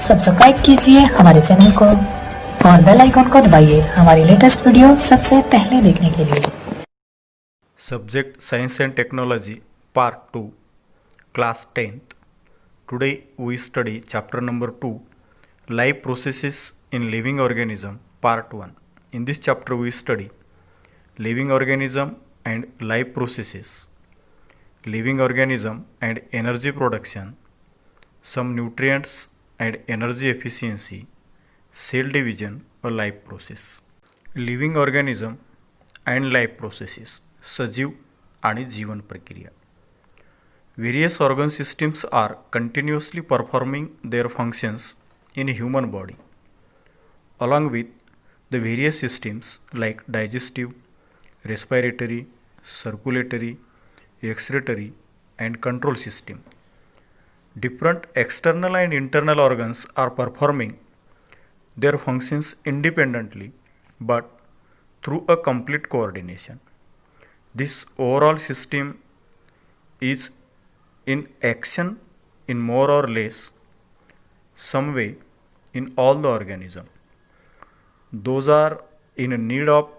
Subscribe कीजिए हमारे channel को और बेल आइकॉन को दबाइए हमारी लेटेस्ट वीडियो सबसे पहले देखने के लिए। Subject Science and Technology Part 2 Class 10th. Today we study chapter number 2 Life Processes in Living Organism Part 1. In this chapter we study living organism and life processes, living organism and energy production, some nutrients and energy efficiency, cell division or life process. Living organism and life processes, सजीव आणि जीवन प्रक्रिया. Various organ systems are continuously performing their functions in human body along with the various systems like digestive, respiratory, circulatory, excretory and control system. Different external and internal organs are performing their functions independently but through a complete coordination. This overall system is in action in more or less some way in all the organism. Those are in need of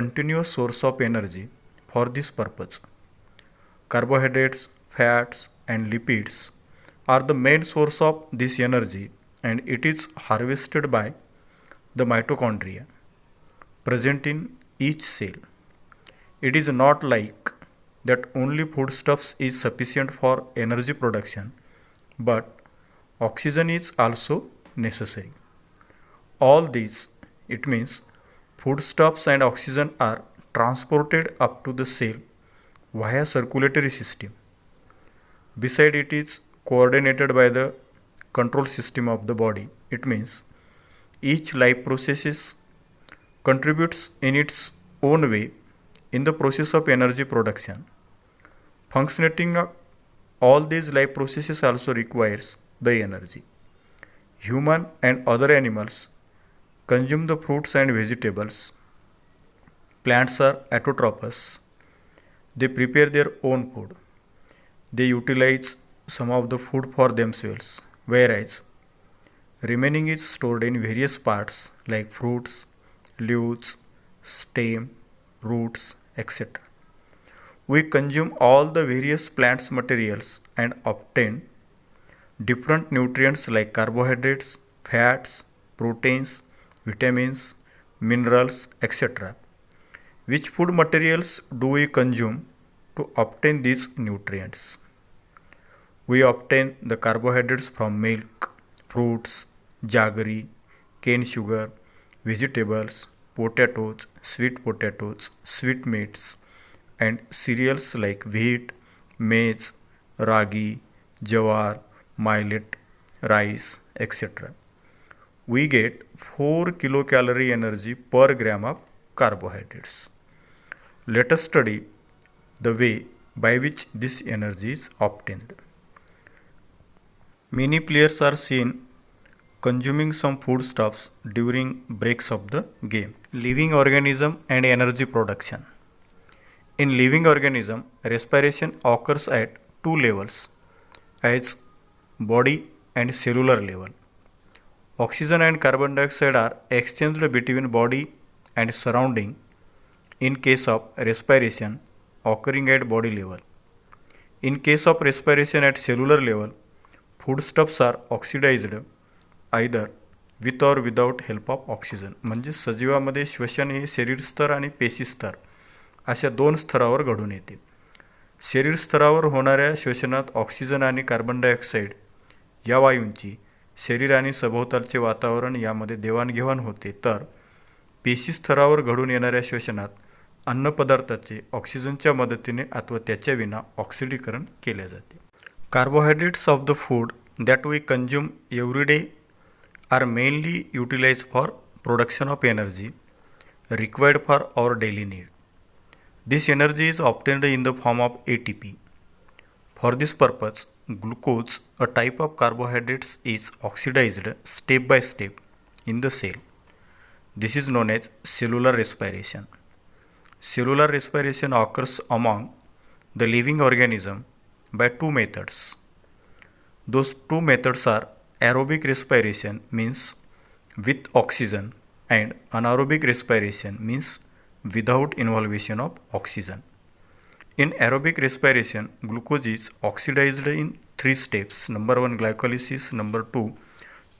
continuous source of energy for this purpose. Carbohydrates, fats and lipids are the main source of this energy and it is harvested by the mitochondria present in each cell. It is not like that only foodstuffs is sufficient for energy production, but oxygen is also necessary. All these, it means foodstuffs and oxygen are transported up to the cell via circulatory system. Beside it is coordinated by the control system of the body. It means each life processes contributes in its own way in the process of energy production. Functioning of all these life processes also requires the energy. Human and other animals consume the fruits and vegetables. Plants are autotrophous. They prepare their own food. They utilize some of the food for themselves, whereas remaining is stored in various parts like fruits, leaves, stem, roots, etc. We consume all the various plants materials and obtain different nutrients like carbohydrates, fats, proteins, vitamins, minerals, etc. Which food materials do we consume to obtain these nutrients? We obtain the carbohydrates from milk, fruits, jaggery, cane sugar, vegetables, potatoes, sweet meats, and cereals like wheat, maize, ragi, jawar, millet, rice, etc. We get 4 kilocalorie energy per gram of carbohydrates. Let us study the way by which this energy is obtained. Many players are seen consuming some foodstuffs during breaks of the game. Living organism and energy production. In living organism, respiration occurs at two levels, as body and cellular level. Oxygen and carbon dioxide are exchanged between body and surrounding in case of respiration occurring at body level. In case of respiration at cellular level, foodstuffs are oxidized either with or without help of oxygen. म्हणजे सजीवामध्ये श्वसन हे शरीर स्तर आणि पेशी स्तर अशा दोन स्तरावर घडून येते. शरीर स्तरावर होणाऱ्या श्वसनात ऑक्सिजन आणि कार्बन डायऑक्साईड या वायूंची शरीर आणि सभोवतालचे वातावरण यामध्ये देवाणघेवाण होते, तर पेशी स्तरावर घडून येणाऱ्या श्वसनात अन्नपदार्थाचे ऑक्सिजनच्या मदतीने अथवा त्याच्या विना ऑक्सिडीकरण केले जाते. Carbohydrates of the food that we consume every day are mainly utilized for production of energy required for our daily need. This energy is obtained in the form of ATP. For this purpose, glucose, a type of carbohydrates, is oxidized step by step in the cell. This is known as cellular respiration. Cellular respiration occurs among the living organism by two methods. Those two methods are aerobic respiration means with oxygen and anaerobic respiration means without involvement of oxygen. In aerobic respiration, glucose is oxidized in 3 steps. Number 1, glycolysis. Number 2,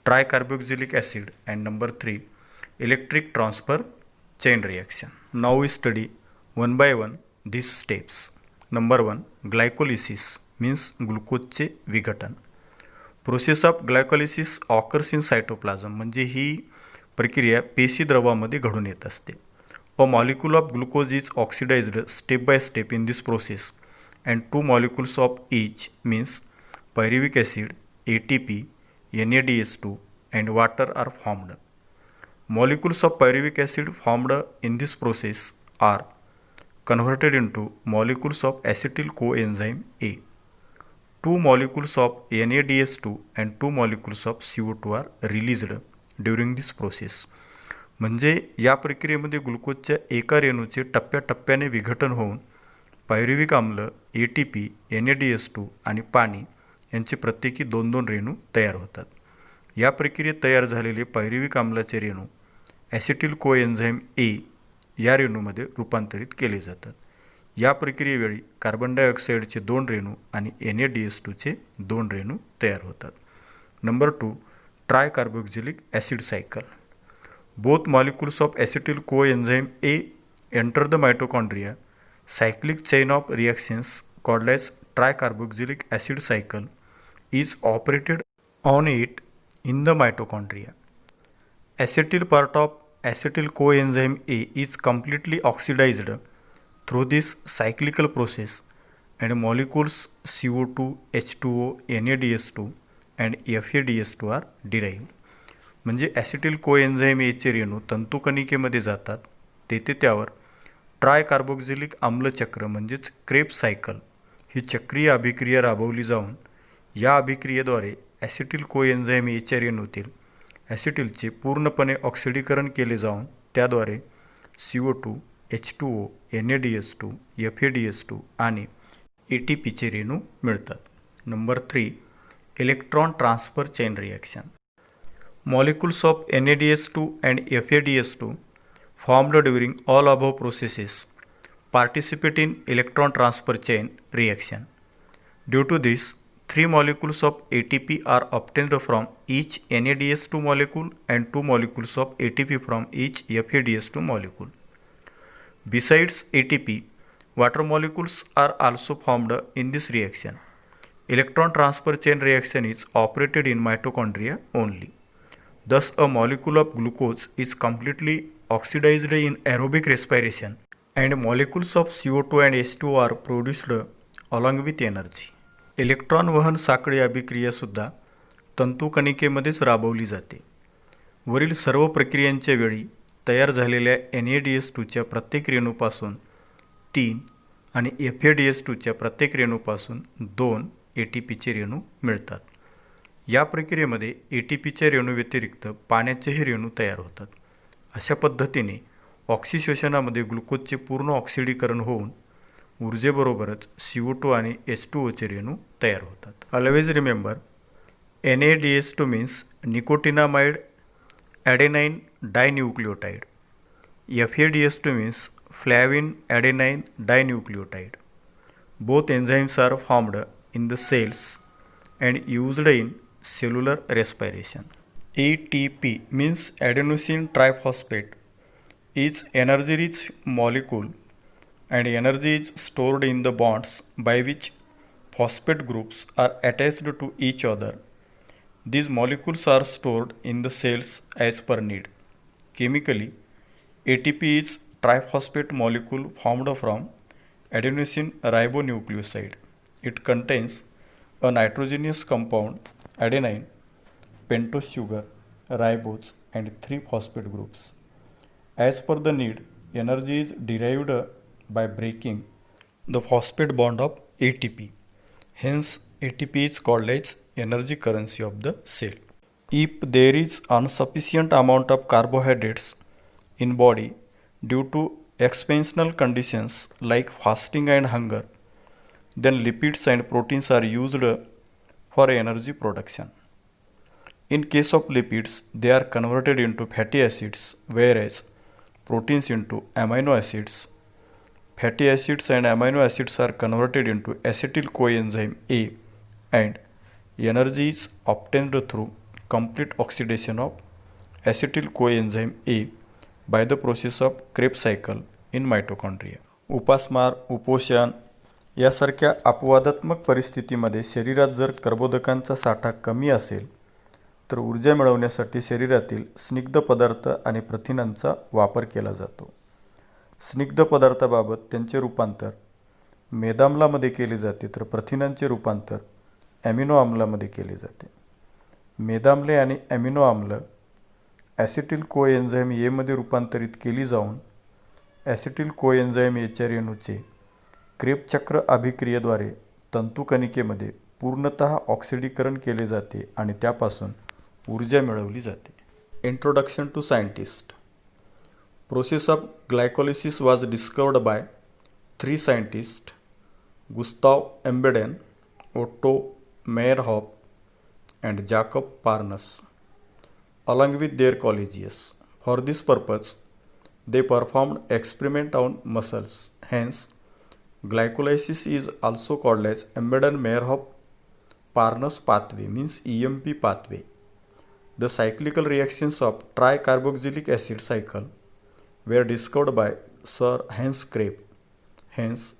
tricarboxylic acid. And number 3, electric transfer chain reaction. Now we study one by one these steps. Number 1, glycolysis means glucose विघटन. Process of glycolysis occurs in cytoplasm म्हणजे ही प्रक्रिया पेशीद्रवामध्ये घडून येत असते. A molecule of glucose is oxidised step by step in this process and 2 molecules of each means pyruvic acid, ATP, NADH2 and water are formed. Molecules of pyruvic acid formed in this process are converted into molecules of acetyl coenzyme A. 2 molecules of NADH2 and 2 molecules of CO2 are released during this process. म्हणजे या प्रक्रियेमध्ये ग्लुकोजच्या एका रेणूचे टप्प्याटप्प्याने विघटन होऊन pyruvic आम्ल, ATP, NADH2 आणि पाणी यांचे प्रत्येकी 2-2 रेणू तयार होतात. या प्रक्रियेत तयार झालेले पायरुविक आम्लाचे रेणू ॲसिटिल कोएन्झाईम ए या रेणूमध्ये रूपांतरित केले जातात. या प्रक्रियेवेळी कार्बन डायऑक्साईडचे 2 रेणू आणि NADH2चे 2 रेणू तयार होतात. Number 2, tricarboxylic acid cycle. Both molecules of acetyl coenzyme A enter the mitochondria. Cyclic chain of reactions called as tricarboxylic acid cycle is operated on it in the mitochondria. Acetyl part of acetyl coenzyme A is completely oxidized through this cyclical process and molecules CO2, H2O, NADH2 and FADH2 are derived. म्हणजे acetyl कोएन्झाईम एचे रेणू तंतुकणिकेमध्ये जातात. तेथे त्यावर ट्रायकार्बोक्झिलिक आम्लचक्र म्हणजेच Krebs cycle ही चक्रीय अभिक्रिया राबवली जाऊन या अभिक्रियेद्वारे ॲसिटिल कोएन्झाईम एच्या रेणूतील ॲसिटिलचे पूर्णपणे ऑक्सिडीकरण केले जाऊन त्याद्वारे CO2, H2O, NADH2, FADH2 आणि ATPचे रेणू मिळतात. Number 3, electron transfer chain reaction. Molecules of NADH2 and FADH2 formed during all above processes participate in electron transfer chain reaction. Due to this, 3 molecules of ATP are obtained from each NADH2 molecule and 2 molecules of ATP from each FADH2 molecule. Besides ATP, water molecules are also formed in this reaction. Electron transfer chain reaction is operated in mitochondria only. Thus, a molecule of glucose is completely oxidized in aerobic respiration and molecules of CO2 and H2O are produced along with energy. Electron वहन साखळी अभिक्रियासुद्धा तंतुकणिकेमध्येच राबवली जाते. वरील सर्व प्रक्रियांच्या वेळी तयार झालेल्या NADH2च्या प्रत्येक रेणूपासून 3 आणि FADH2च्या प्रत्येक रेणूपासून 2 ATPचे रेणू मिळतात. या प्रक्रियेमध्ये ATPच्या रेणूव्यतिरिक्त पाण्याचेही रेणू तयार होतात. अशा पद्धतीने ऑक्सिशोषणामध्ये ग्लुकोजचे पूर्ण ऑक्सिडीकरण होऊन ऊर्जेबरोबरच CO2 आणि H2Oचे रेणू तयार होतात. Always remember, NADH2 means nicotinamide adenine dinucleotide. FADH2 means flavin adenine dinucleotide. Both enzymes are formed in the cells and used in cellular respiration. ATP means adenosine triphosphate is energy rich molecule and energy is stored in the bonds by which phosphate groups are attached to each other. These molecules are stored in the cells as per need. Chemically, ATP is triphosphate molecule formed from adenosine ribonucleoside. It contains a nitrogenous compound adenine, pentose sugar, ribose and 3 phosphate groups. As per the need, energy is derived by breaking the phosphate bond of ATP. Hence, ATP is called as energy currency of the cell. If there is insufficient amount of carbohydrates in body due to expansional conditions like fasting and hunger, then lipids and proteins are used for energy production. In case of lipids, they are converted into fatty acids, whereas proteins into amino acids. Fatty acids and amino acids are converted into acetyl coenzyme A, and energy is obtained through complete oxidation of acetyl coenzyme A by the process of Krebs cycle in mitochondria. उपासमार, उपोषण यासारख्या अपवादात्मक परिस्थितीमध्ये शरीरात जर कर्बोदकांचा साठा कमी असेल तर ऊर्जा मिळवण्यासाठी शरीरातील स्निग्ध पदार्थ आणि प्रथिनांचा वापर केला जातो. स्निग्ध पदार्थाबाबत त्यांचे रूपांतर मेदाम्लामध्ये केले जाते तर प्रथिनांचे रूपांतर ॲमिनो आम्लामध्ये केले जाते. मेदाम्ले आणि ॲमिनो आम्ल ॲसिटिल कोएन्झाईम एमध्ये रूपांतरित केली जाऊन ॲसिटिल कोएन्झाईम एच्या रेणूचे क्रेब चक्र अभिक्रियेद्वारे तंतुकणिकेमध्ये पूर्णतः ऑक्सिडीकरण केले जाते आणि त्यापासून ऊर्जा मिळवली जाते. Introduction to scientist. Process of glycolysis was discovered by three scientists, Gustav Embeden, Otto Meyerhoff, and Jakob Parnas, along with their colleagues. For this purpose, they performed experiment on muscles. Hence, glycolysis is also called as Embeden-Meyerhoff-Parnas pathway, means EMP pathway. The cyclical reactions of tricarboxylic acid cycle were discovered by Sir Hans Krebs. Hence,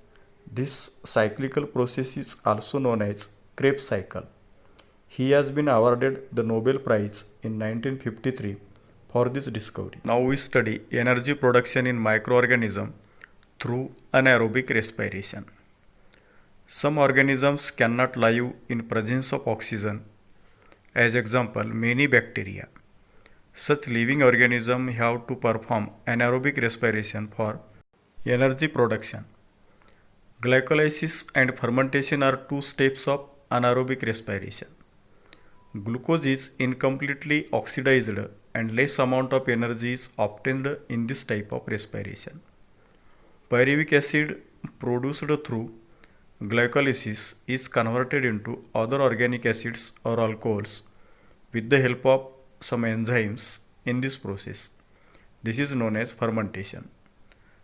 this cyclical process is also known as Krebs cycle. He has been awarded the Nobel Prize in 1953 for this discovery. Now we study energy production in microorganism through anaerobic respiration. Some organisms cannot live in presence of oxygen. As example, many bacteria. Such living organisms have to perform anaerobic respiration for energy production. Glycolysis and fermentation are two steps of anaerobic respiration. Glucose is incompletely oxidized and less amount of energy is obtained in this type of respiration. Pyruvic acid produced through glycolysis is converted into other organic acids or alcohols with the help of some enzymes in this process. This is known as fermentation.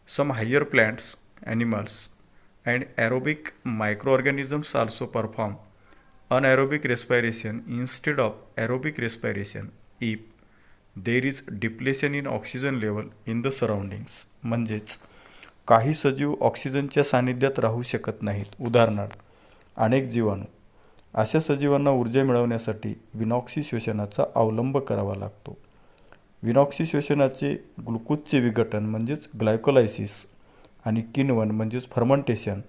Some higher plants, animals, and aerobic microorganisms also perform anaerobic respiration instead of aerobic respiration if there is depletion in oxygen level in the surroundings. म्हणजेच काही सजीव ऑक्सिजनच्या सानिध्यात राहू शकत नाहीत. उदाहरणार्थ अनेक जीवाणू. अशा सजीवांना ऊर्जा मिळवण्यासाठी विनॉक्सी शोषणाचा अवलंब करावा लागतो. विनॉक्सी शोषणाचे ग्लुकोजचे विघटन म्हणजेच ग्लायकोलायसिस आणि किण्वन म्हणजेच फर्मंटेशन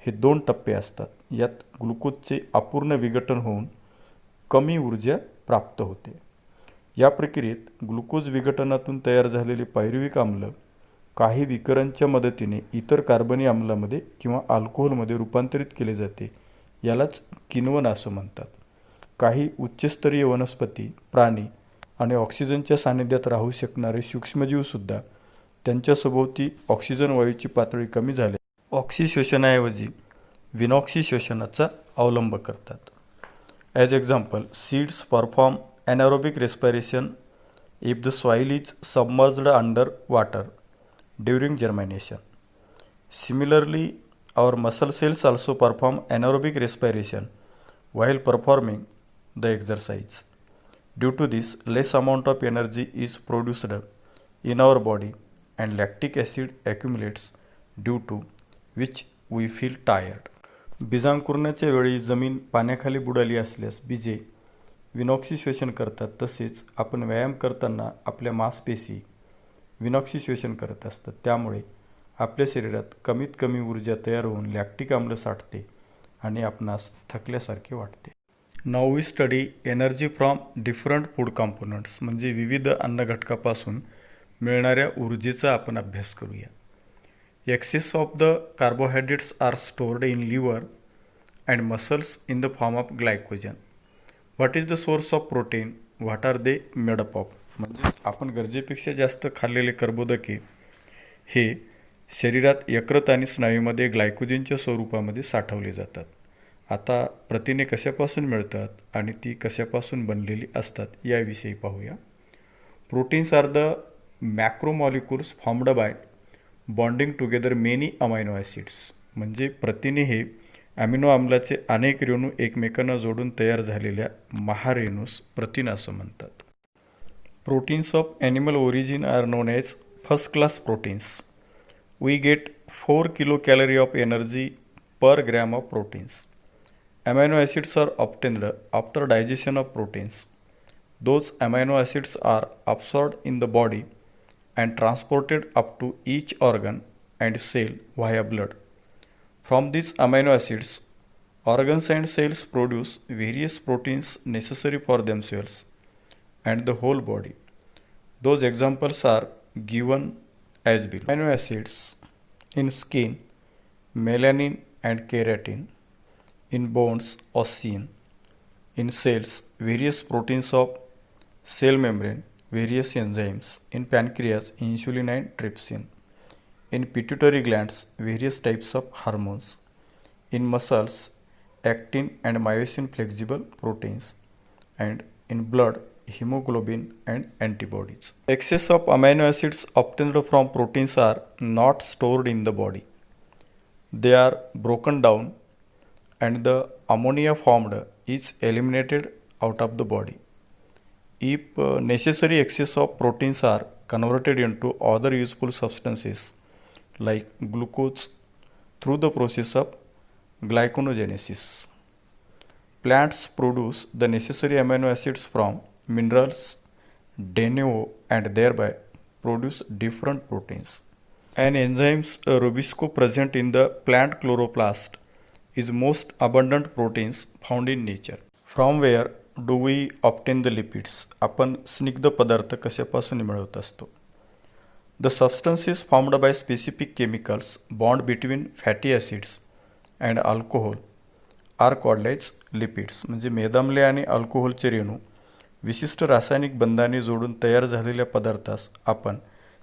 हे दोन टप्पे असतात. यात ग्लुकोजचे अपूर्ण विघटन होऊन कमी ऊर्जा प्राप्त होते. या प्रक्रियेत ग्लुकोज विघटनातून तयार झालेले पायरुविक आम्ल काही विकरांच्या मदतीने इतर कार्बनी आम्लामध्ये किंवा अल्कोहोलमध्ये रूपांतरित केले जाते. यालाच किण्वन असं म्हणतात. काही उच्चस्तरीय वनस्पती, प्राणी आणि ऑक्सिजनच्या सानिध्यात राहू शकणारे सूक्ष्मजीवसुद्धा त्यांच्या सभोवती ऑक्सिजन वायूची पातळी कमी झाली ऑक्सिशोषणाऐवजी विनॉक्सी शोषणाचा अवलंब करतात. As example, seeds perform anaerobic respiration if the soil is submerged under water during germination. Similarly, our muscle cells also perform anaerobic respiration while performing the exercise. Due to this, less amount of energy is produced in our body and lactic acid accumulates, due to which we feel tired. बीजांकुरण्याच्या वेळी जमीन पाण्याखाली बुडाली असल्यास बीजे विनॉक्सी शोषण करतात. तसेच आपण व्यायाम करताना आपल्या मांसपेशी विनॉक्सी शोषण करत असतात. त्यामुळे आपल्या शरीरात कमीत कमी ऊर्जा तयार होऊन लॅक्टिक आम्ल साठते आणि आपणास थकल्यासारखे वाटते. Now we study energy from different food components, म्हणजे विविध अन्नघटकापासून मिळणाऱ्या ऊर्जेचा आपण अभ्यास करूया. Excess of the carbohydrates are stored in liver and muscles in the form of glycogen. What is the source of protein, what are they made up of. म्हणजे आपण गरजेपेक्षा जास्त खाल्लेले कर्बोदके हे शरीरात यकृत आणि स्नायूमध्ये ग्लायकोजनच्या स्वरूपामध्ये साठवले जातात आता प्रथिने कशापासून मिळतात आणि ती कशापासून बनलेली असतात याविषयी पाहूया. Proteins are the macromolecules formed by bonding together many amino acids. म्हणजे प्रथिने हे ॲमिनो आम्लाचे अनेक रेणू एकमेकांना जोडून तयार झालेल्या महारेणूस प्रथिन असं म्हणतात. Proteins of animal origin are known as first class proteins. We get 4 kilocalorie of energy per gram of proteins. Amino acids are obtained after digestion of proteins. Those amino acids are absorbed in the body and transported up to each organ and cell via blood. From these amino acids, organs and cells produce various proteins necessary for themselves and the whole body. Those examples are given as below. Amino acids in skin, melanin and keratin; in bones, ossin; in cells, various proteins of cell membrane, various enzymes; in pancreas, insulin and trypsin; in pituitary glands, various types of hormones; in muscles, actin and myosin flexible proteins; and in blood, hemoglobin and antibodies. Excess of amino acids obtained from proteins are not stored in the body. They are broken down and the ammonia formed is eliminated out of the body. If necessary, excess of proteins are converted into other useful substances like glucose through the process of glycogenesis. Plants produce the necessary amino acids from minerals de novo and thereby produce different proteins. An enzyme rubisco present in the plant chloroplast is most abundant proteins found in nature. From where do we obtain the lipids? आपण स्निग्ध पदार्थ कशापासून मिळवत असतो? The substances formed by specific chemicals bond between fatty acids and alcohol are called as lipids. म्हणजे मेदाम्ले आणि अल्कोहोलचे रेणू विशिष्ट रासायनिक बंधाने जोडून तयार झालेल्या पदार्थास आपण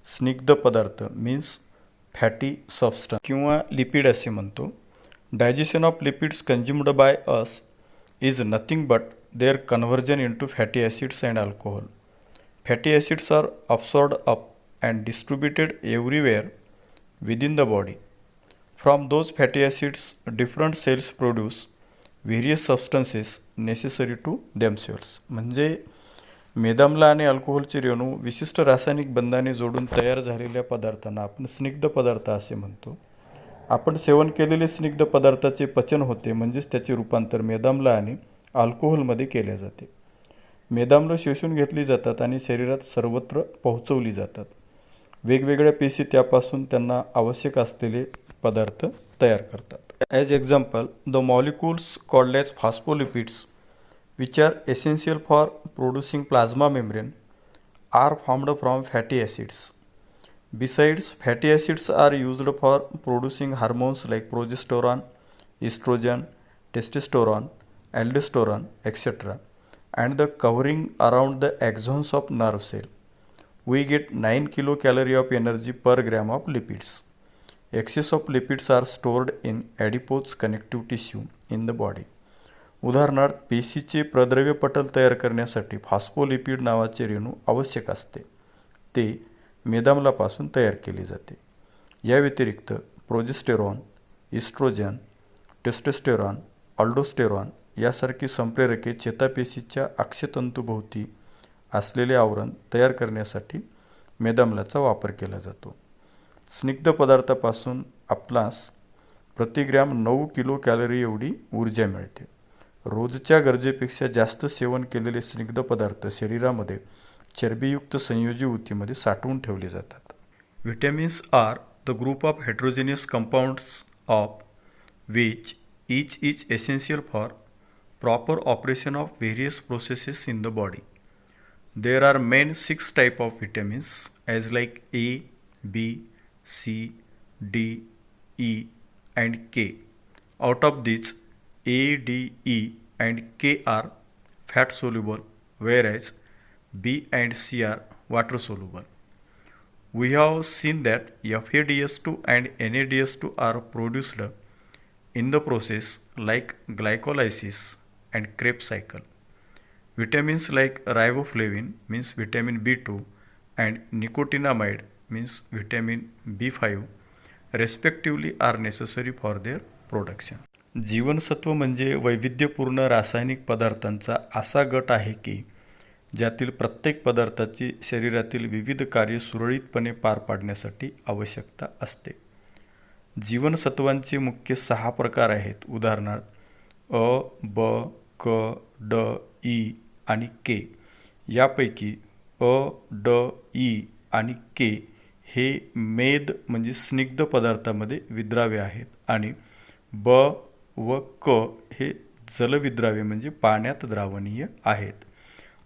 स्निग्ध पदार्थ मीन्स फॅटी सबस्टन्स किंवा लिपिड असे म्हणतो. Digestion of lipids consumed by us is nothing but their conversion into fatty acids and alcohol. Fatty acids are absorbed up and distributed everywhere within the body. From those fatty acids different cells produce various substances necessary to themselves. म्हणजे मेदाम्ल आणि अल्कोहोलचे रेणू विशिष्ट रासायनिक बंधाने जोडून तयार झालेल्या पदार्थांना आपण स्निग्ध पदार्थ असे म्हणतो. आपण सेवन केलेले स्निग्ध पदार्थाचे पचन होते, म्हणजेच त्याचे रूपांतर मेदाम्ल आणि अल्कोहोलमध्ये केले जाते. मेदाम्ल शोषून घेतली जातात आणि शरीरात सर्वत्र पोहोचवली जातात. वेगवेगळ्या पेशी त्यापासून त्यांना आवश्यक असलेले पदार्थ तयार करतात. As example, the molecules called as phospholipids, which are essential for producing plasma membrane, are formed from fatty acids. Besides, fatty acids are used for producing hormones like progesterone, estrogen, testosterone, aldosterone, etc. and the covering around the axons of nerve cell. We get 9 kilocalorie of energy per gram of lipids. Excess of lipids are stored in adipose connective tissue in the body. उदाहरणार्थ, पेशीचे प्रद्रव्य पटल तयार करण्यासाठी phospholipid नावाचे रेणू आवश्यक असते. ते मेदाम्लापासून तयार केले जाते. या व्यतिरिक्त प्रोजेस्टेरॉन, इस्ट्रोजन, टेस्टोस्टेरॉन, अल्डोस्टेरॉन यासारखी संप्रेरके चेतापेशीच्या अक्षतंतूभोवती असलेले आवरण तयार करण्यासाठी मेदाम्लाचा वापर केला जातो. स्निग्ध पदार्थापासून आपणास प्रतिग्रॅम 9 किलोकॅलरी एवढी ऊर्जा मिळते. रोजच्या गरजेपेक्षा जास्त सेवन केलेले स्निग्ध पदार्थ शरीरामध्ये चरबीयुक्त संयोजी ऊतीमध्ये साठवून ठेवले जातात. Vitamins are the group of heterogeneous compounds of which each is essential for proper operation of various processes in the body. There are main 6 type of vitamins as like A, B, C, D, E and K. Out of these, A, D, E and K are fat soluble, whereas B and C are water soluble. We have seen that FADS2 and NADS2 are produced in the process like glycolysis and Krebs cycle. Vitamins like riboflavin means vitamin B2 and nicotinamide means vitamin B5 respectively are necessary for their production. जीवनसत्व म्हणजे वैविध्यपूर्ण रासायनिक पदार्थांचा असा गट आहे की ज्यातील प्रत्येक पदार्थाची शरीरातील विविध कार्ये सुरळीतपणे पार पाडण्यासाठी आवश्यकता असते. जीवनसत्वांचे मुख्य 6 प्रकार आहेत. उदाहरणार्थ अ, ब, क, ड, ई आणि के. यापैकी अ, ड, ई आणि के हे मेद म्हणजे स्निग्ध पदार्थामध्ये विद्राव्य आहेत आणि ब व क हे जलविद्राव्य म्हणजे पाण्यात द्रावणीय आहेत.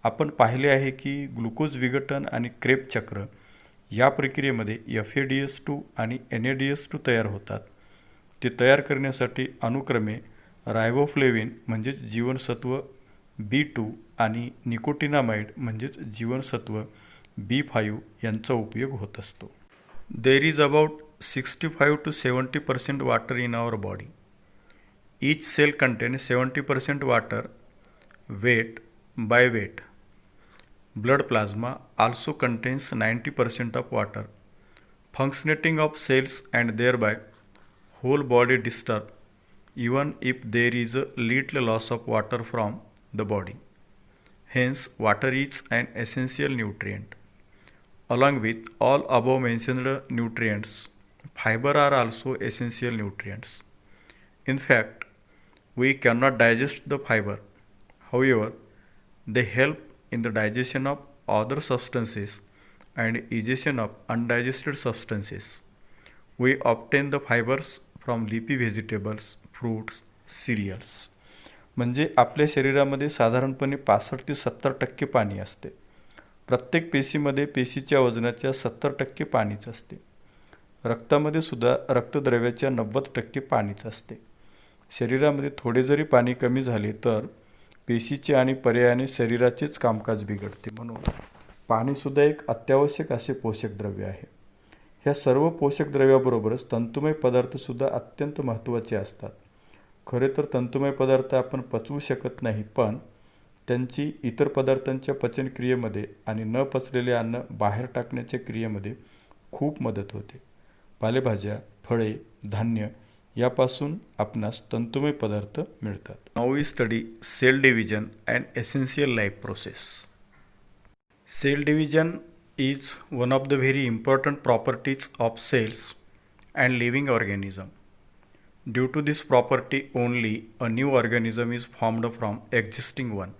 आपण पाहिले आहे की ग्लुकोज विघटन आणि क्रेब चक्र या प्रक्रियेमध्ये FADS2 आणि NADS2 तयार होतात. ते तयार करण्यासाठी अनुक्रमे रायबोफ्लेविन म्हणजेच जीवनसत्व B2 आणि निकोटिनामाइड म्हणजेच जीवनसत्व B5 यांचा उपयोग होत असतो. There is about 65 to 70% water in our body. Each cell contains 70% water weight by weight. Blood plasma also contains 90% of water. Functioning of cells and thereby whole body disturbed even if there is a little loss of water from the body. Hence, water is an essential nutrient. Along with all above mentioned nutrients, fiber are also essential nutrients. In fact, we cannot digest the fiber. However, they help in the digestion of other substances and digestion of undigested substances. We obtain the fibers from leafy vegetables, fruits, cereals. म्हणजे आपल्या शरीरामध्ये साधारणपणे 65 ते 70% पाणी असते. प्रत्येक पेशीमध्ये पेशीच्या वजनाच्या 70% पाणीच असते. रक्तामध्ये सुद्धा रक्तद्रव्याच्या 90% पाणीच असते. शरीरामध्ये थोडे जरी पाणी कमी झाले तर पेशीचे आणि पर्यायाने शरीराचेच कामकाज बिघडते. म्हणून पाणीसुद्धा एक अत्यावश्यक असे पोषक द्रव्य आहे. ह्या सर्व पोषक द्रव्याबरोबरच तंतुमय पदार्थसुद्धा अत्यंत महत्त्वाचे असतात. खरे तर तंतुमय पदार्थ आपण पचवू शकत नाही, पण त्यांची इतर पदार्थांच्या पचनक्रियेमध्ये आणि न पचलेले अन्न बाहेर टाकण्याच्या क्रियेमध्ये खूप मदत होते. पालेभाज्या, फळे, धान्य यापासून आपणास तंतुमय पदार्थ मिळतात. Now we study cell division and essential life process. Cell division is one of the very important properties of cells and living organism. Due to this property only a new organism is formed from existing one.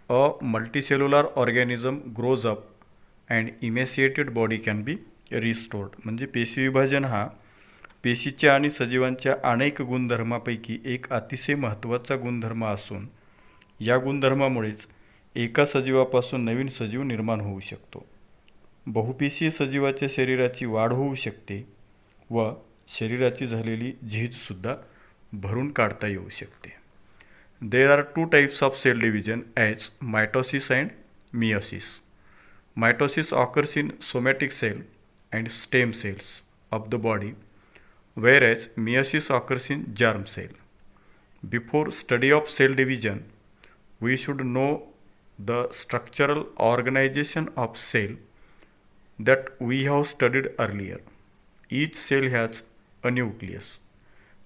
A multicellular organism grows up and emaciated body can be restored. म्हणजे पेशी विभाजन हा पेशीच्या आणि सजीवांच्या अनेक गुणधर्मापैकी एक अतिशय महत्त्वाचा गुणधर्म असून या गुणधर्मामुळेच एका सजीवापासून नवीन सजीव निर्माण होऊ शकतो. बहुपेशीय सजीवाच्या शरीराची वाढ होऊ शकते व शरीराची झालेली झीजसुद्धा भरून काढता येऊ शकते. There are 2 types of cell division as mitosis and meiosis. Mitosis occurs in somatic cell and stem cells of the body, whereas meiosis occurs in germ cell. Before study of cell division, we should know the structural organization of cell that we have studied earlier. Each cell has a nucleus.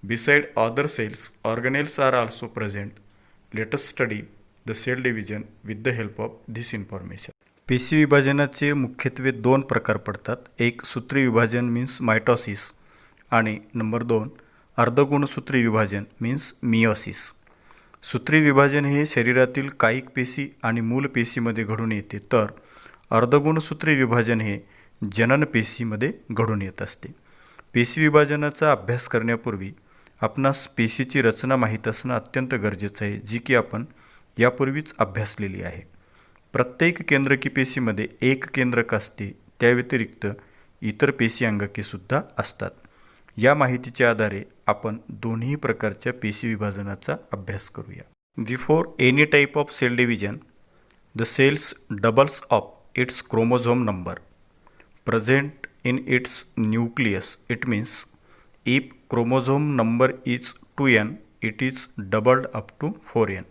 Beside other cells, organelles are also present. Let us study the cell division with the help of this information. पेशी विभाजनाचे मुख्यत्वे 2 प्रकार पडतात. एक सूत्री विभाजन means mitosis आणि number 2 अर्धगुणसूत्री विभाजन means meiosis. सूत्री विभाजन हे शरीरातील कायिक पेशी आणि मूल पेशीमध्ये घडून येते, तर अर्धगुणसूत्री विभाजन हे जनन पेशीमध्ये घडून येत असते. पेशी विभाजनाचा अभ्यास करण्यापूर्वी आपणास पेशीची रचना माहीत असणं अत्यंत गरजेचं आहे, जी की आपण यापूर्वीच अभ्यासलेली आहे. प्रत्येक केंद्रकी पेशीमध्ये एक केंद्रक असते. त्या व्यतिरिक्त इतर पेशी अंगकेसुद्धा असतात. या माहितीच्या आधारे आपण दोन्ही प्रकारच्या पेशी विभाजनाचा अभ्यास करूया. Before any type of cell division, the cells doubles of its chromosome number present in its nucleus. It means If chromosome number is 2n, it is doubled up to 4n.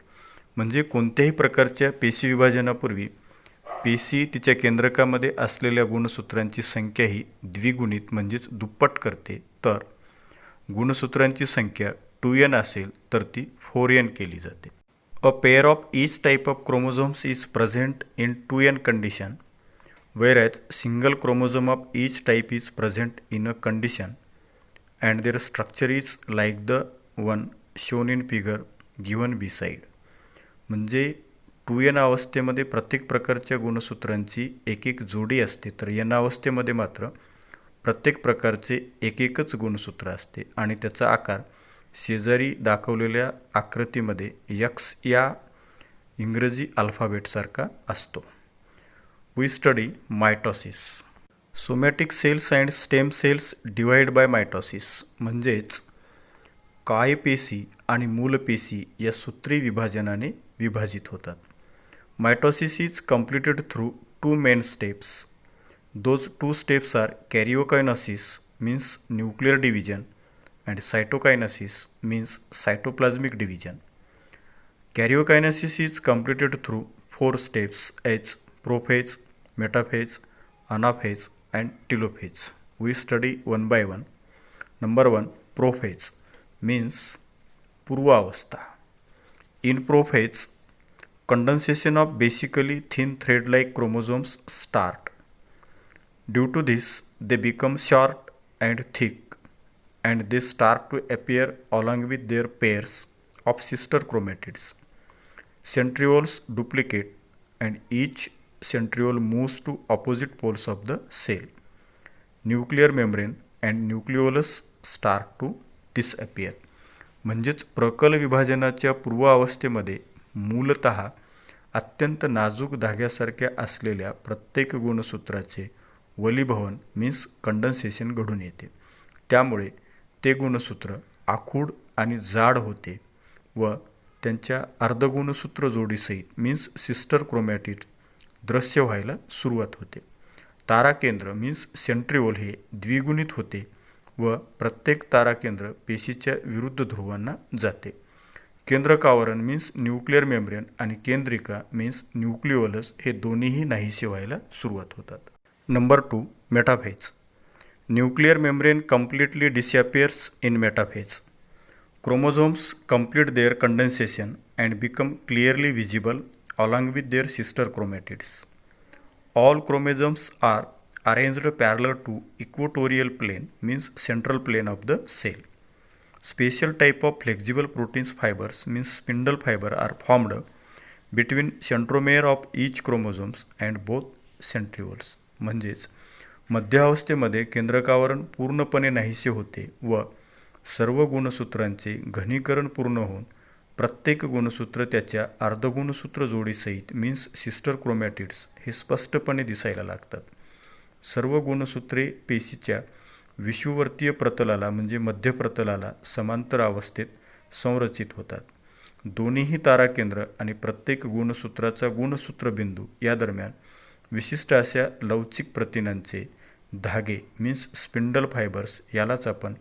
म्हणजे कोणत्याही प्रकारच्या पेशी विभाजनापूर्वी पेशी तिच्या केंद्रकामध्ये असलेल्या गुणसूत्रांची संख्या ही द्विगुणित म्हणजेच दुप्पट करते. तर गुणसूत्रांची संख्या 2n असेल तर ती 4n केली जाते. A pair of each type of chromosomes is present in 2n condition, whereas single chromosome of each type is present in a condition and their structure is like the one shown in figure given beside. म्हणजे 2n अवस्थेमध्ये प्रत्येक प्रकारच्या गुणसूत्रांची एक एक जोडी असते, तर n अवस्थेमध्ये मात्र प्रत्येक प्रकारचे एकच गुणसूत्र असते आणि त्याचा आकार शेजारी दाखवलेल्या आकृतीमध्ये x या इंग्रजी अल्फाबेटसारखा असतो. We study mitosis. Somatic cells and stem cells divide by mitosis. म्हणजेच काय पेशी आणि मूल पेशी या सूत्री विभाजनाने विभाजित होतात. Mitosis is completed through two main steps. Those two steps are karyokinesis, means nuclear division, and cytokinesis, means cytoplasmic division. Karyokinesis is completed through four steps as prophase, metaphase, anaphase, and telophase. We study one by one. Number 1, prophase means पूर्वावस्था. In prophase, condensation of basically thin thread-like chromosomes start. Due to this, they become short and thick, and they start to appear along with their pairs of sister chromatids. Centrioles duplicate, and each centriole moves to opposite poles of the cell. Nuclear membrane and nucleolus start to disappear. म्हणजेच प्रकल विभाजनाच्या पूर्वावस्थेमध्ये मूलतः अत्यंत नाजूक धाग्यासारख्या असलेल्या प्रत्येक गुणसूत्राचे वलीभवन means condensation घडून येते. त्यामुळे ते गुणसूत्र आखूड आणि जाड होते व त्यांच्या अर्धगुणसूत्र जोडीसहित मीन्स सिस्टर क्रोमॅटिड दृश्य व्हायला सुरुवात होते. ताराकेंद्र मीन्स सेंट्रिओल हे द्विगुणित होते व प्रत्येक ताराकेंद्र पेशीच्या विरुद्ध ध्रुवांना जाते. केंद्रकावरण मीन्स न्यूक्लिअर मेम्ब्रेन आणि केंद्रिका मीन्स न्यूक्लिओलस हे दोन्हीही नाहीसे व्हायला सुरुवात होतात. Number 2, metaphase. Nuclear membrane completely disappears in metaphase. Chromosomes complete their condensation and become clearly visible along with their sister chromatids. All chromosomes are arranged parallel to equatorial plane means central plane of the cell. Special type of flexible proteins fibers means spindle fiber are formed between centromere of each chromosomes and both centrioles. म्हणजेच मध्यावस्थेमध्ये केंद्रकावरण पूर्णपणे नाहीसे होते व सर्व गुणसूत्रांचे घनीकरण पूर्ण होऊन प्रत्येक गुणसूत्र त्याच्या अर्धगुणसूत्र जोडीसहित मीन्स सिस्टर क्रोमॅटिड्स हे स्पष्टपणे दिसायला लागतात. सर्व गुणसूत्रे पेशीच्या विषुववर्तीय प्रतलाला म्हणजे मध्य प्रतलाला समांतर अवस्थेत संरचित होतात. दोन्हीही ताराकेंद्र आणि प्रत्येक गुणसूत्राचा गुणसूत्रबिंदू या दरम्यान विशिष्ट अशा लवचिक प्रथिनांचे धागे मीन्स स्पिंडल फायबर्स यालाच आपण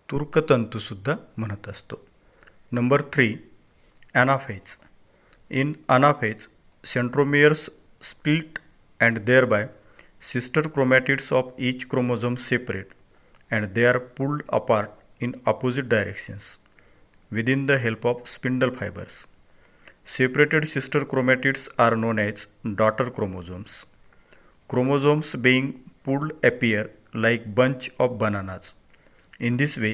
तुर्कतंतुसुद्धा म्हणत असतो. Number 3, anaphase. In anaphase centromeres split and thereby sister chromatids of each chromosome separate and they are pulled apart in opposite directions within the help of spindle fibres. Separated sister chromatids are known as daughter chromosomes. Chromosomes being pulled appear like bunch of bananas. In this way,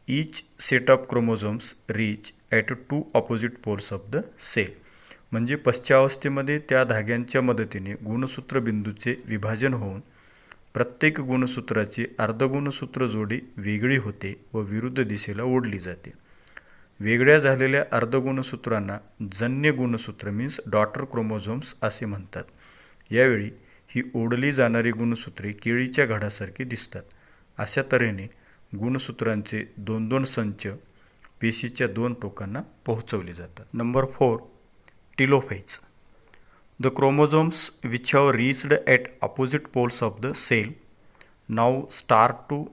each set of chromosomes reach at two opposite poles of the cell. म्हणजे पश्चावस्थेमध्ये त्या धाग्यांच्या मदतीने गुणसूत्र बिंदूचे विभाजन होऊन प्रत्येक गुणसूत्राची अर्धगुणसूत्र जोडी वेगळी होते व विरुद्ध दिशेला ओढली जाते. वेगळ्या झालेल्या अर्धगुणसूत्रांना जन्य गुणसूत्र मीन्स डॉटर क्रोमोझोम्स असे म्हणतात. यावेळी ही ओढली जाणारी गुणसूत्रे केळीच्या घडासारखी दिसतात. अशा तऱ्हेने गुणसूत्रांचे 2-2 संच पेशीच्या 2 टोकांना पोहोचवले जातात. Number 4, telophase. The chromosomes which have reached at opposite poles of the cell now start to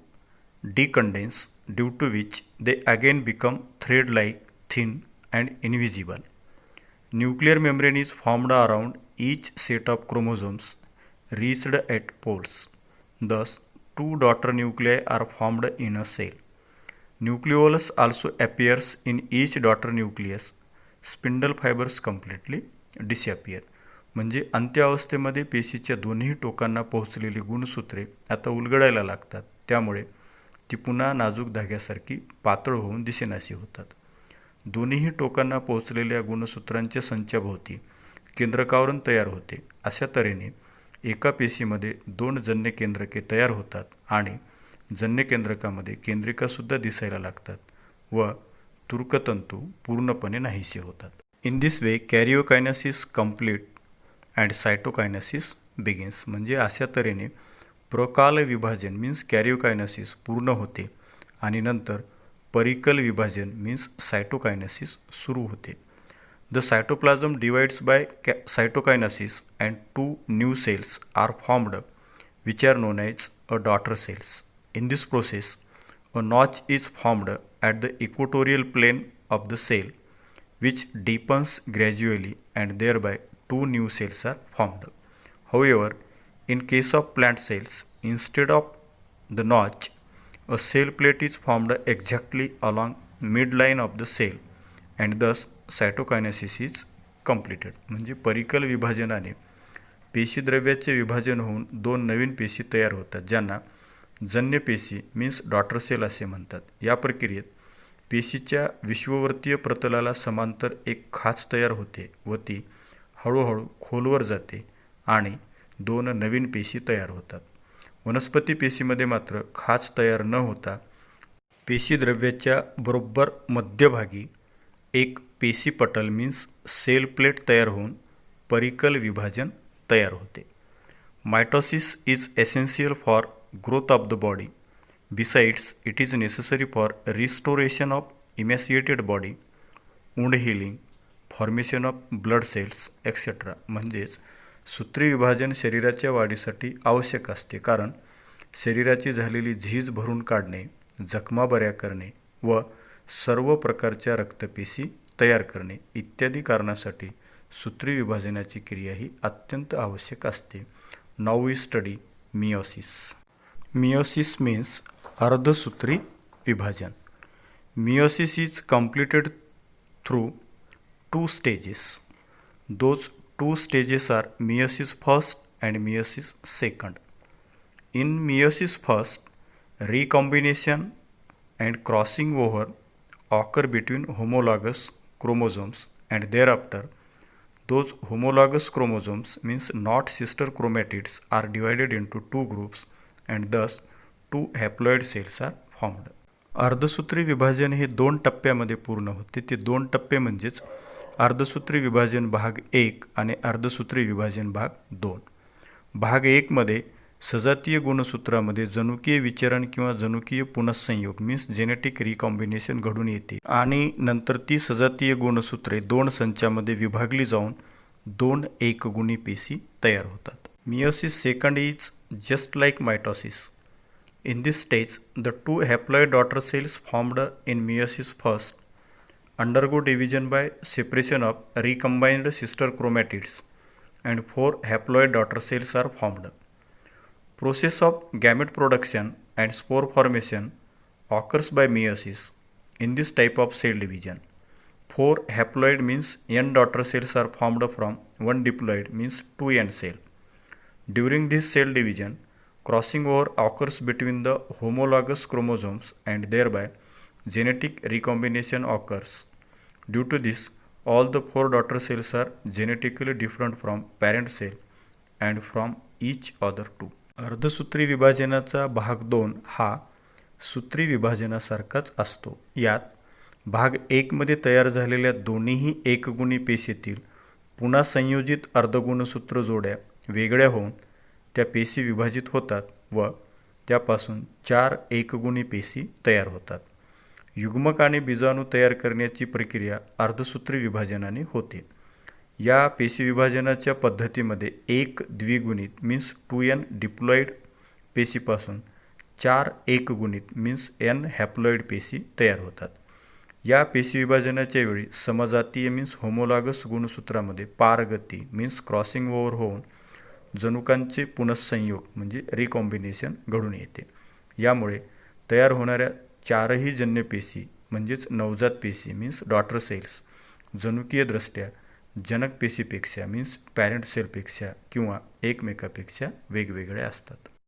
decondense due to which they again become thread-like, thin and invisible. Nuclear membrane is formed around each set of chromosomes reached at poles. Thus, two daughter nuclei are formed in a cell. Nucleolus also appears in each daughter nucleus. Spindle fibers completely disappear. म्हणजे अंत्यावस्थेमध्ये पेशीच्या दोन्ही टोकांना पोहोचलेली गुणसूत्रे आता उलगडायला लागतात. त्यामुळे ती पुन्हा नाजूक धाग्यासारखी पातळ होऊन दिसेनाशी होतात. दोन्ही टोकांना पोहोचलेल्या गुणसूत्रांच्या संचाभोवती केंद्रकावरण तयार होते. अशा तऱ्हेने एका पेशीमध्ये दोन जन्य केंद्रके तयार होतात आणि जन्य केंद्रकामध्ये केंद्रिकासुद्धा दिसायला लागतात व तुर्कतंतू पूर्णपणे नाहीसे होतात. In this way karyokinesis complete and cytokinesis begins. म्हणजे अशा तऱ्हेने प्रकाल विभाजन मीन्स कॅरिओकायनेसिस पूर्ण होते आणि नंतर परिकल विभाजन मीन्स सायटोकायनेसिस सुरू होते. The cytoplasm divides by cytokinesis and two new cells are formed which are known as a daughter cells. In this process, a notch is formed at the equatorial plane of the cell, which deepens gradually and thereby two new cells are formed. However, in case of plant cells, instead of the notch, a cell plate is formed exactly along midline of the cell and thus cytokinesis is completed. म्हणजे परिकल विभाजनाने पेशीद्रव्याचे विभाजन होऊन दोन नवीन पेशी तयार होतात, ज्यांना जन्य पेशी मीन्स डॉटर सेल असे म्हणतात. या प्रक्रियेत पेशीच्या विश्ववर्तीय प्रतलाला समांतर एक खाच तयार होते व ती हळूहळू खोलवर जाते आणि दोन नवीन पेशी तयार होतात. वनस्पती पेशीमध्ये मात्र खाच तयार न होता पेशीद्रव्याच्या बरोबर मध्यभागी एक पेशीपटल मीन्स सेल प्लेट तयार होऊन परिकल विभाजन तयार होते. Mitosis is essential for growth of the body. Besides it is necessary for restoration of emaciated body, wound healing, formation of blood cells etcetera. म्हणजेच सूत्री विभाजन शरीराच्या वाढीसाठी आवश्यक असते, कारण शरीराची झालेली झीज भरून काढणे, जखमा बऱ्या करणे व सर्व प्रकारच्या रक्तपेशी तयार करणे इत्यादी कारणासाठी सूत्री विभाजनाची क्रिया ही अत्यंत आवश्यक असते. Now we study meiosis. Meiosis means अर्धसूत्री विभाजन. Meiosis is completed through two stages. Those two stages are meiosis first and meiosis second. In meiosis first, recombination and crossing over occur between homologous chromosomes and thereafter those homologous chromosomes means not sister chromatids are divided into two groups and thus two haploid cells are formed. अर्धसूत्री विभाजन हे दोन टप्प्यामध्ये पूर्ण होते. ते दोन टप्पे म्हणजेच अर्धसूत्री विभाजन भाग 1 आणि अर्धसूत्री विभाजन भाग 2. भाग 1 मध्ये सजातीय गुणसूत्रामध्ये जनुकीय विचरण किंवा जनुकीय पुनঃसंयोग मीन्स जेनेटिक रिकॉम्बिनेशन घडून येते आणि नंतर ती सजातीय गुणसूत्रे दोन संचामध्ये विभागली जाऊन दोन एकगुणी पेशी तयार होतात. Meiosis second is just like mitosis. In this stage the two haploid daughter cells formed in meiosis first undergo division by separation of recombined sister chromatids and 4 haploid daughter cells are formed. Process of gamete production and spore formation occurs by meiosis in this type of cell division. 4 haploid means n daughter cells are formed from 1 diploid means 2 n cell. During this cell division, crossing over occurs between the homologous chromosomes and thereby genetic recombination occurs. Due to this, all the 4 daughter cells are genetically different from parent cell and from each other too. अर्धसूत्री विभाजनाचा भाग 2 हा सूत्री विभाजनासारखाच असतो. यात भाग 1 मध्ये तयार झालेल्या दोन्हीही एकगुणी पेशीतील पुन्हा संयोजित अर्धगुणसूत्र जोड्या वेगळ्या होऊन त्या पेशी विभाजित होतात व त्यापासून 4 एकगुणी पेशी तयार होतात. युग्मक आणि बीजाणू तयार करण्याची प्रक्रिया अर्धसूत्री विभाजनाने होते. या पेशी विभाजनाच्या पद्धतीमध्ये एक द्विगुणित मीन्स 2n डिप्लॉइड पेशीपासून 4 एकगुणित मीन्स एन हॅप्लॉइड पेशी तयार होतात. या पेशी विभाजनाच्या वेळी समजातीय मीन्स होमोलॉगस गुणसूत्रामध्ये पारगती मीन्स क्रॉसिंग ओव्हर होऊन जनुकांचे पुनঃसंयोग म्हणजे रिकॉम्बिनेशन घडून येते. यामुळे तयार होणाऱ्या 4ही जन्यपेशी म्हणजेच नवजात पेशी मीन्स डॉटर सेल्स जनुकीयदृष्ट्या जनक पेशीपेक्षा मीन्स पॅरेंट सेलपेक्षा किंवा एकमेकापेक्षा वेगवेगळ्या असतात.